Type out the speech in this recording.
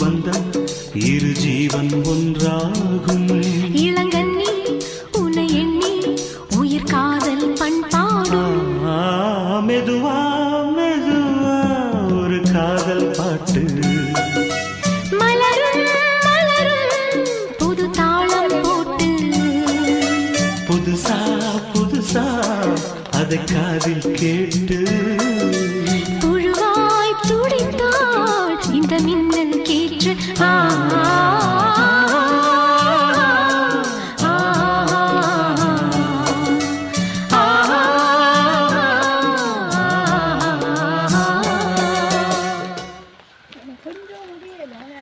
பந்தம் இரு ஜீவன் ஒன்றாகும். இளங்கண்ணி உன்னை எண்ணி உயிர் காதல் பண்பாடும். மெதுவா மெதுவா ஒரு காதல் பாட்டு மலரும் மலரும் புது தாளம் போட்டு புதுசா புதுசா அதை காதில் கேட்டு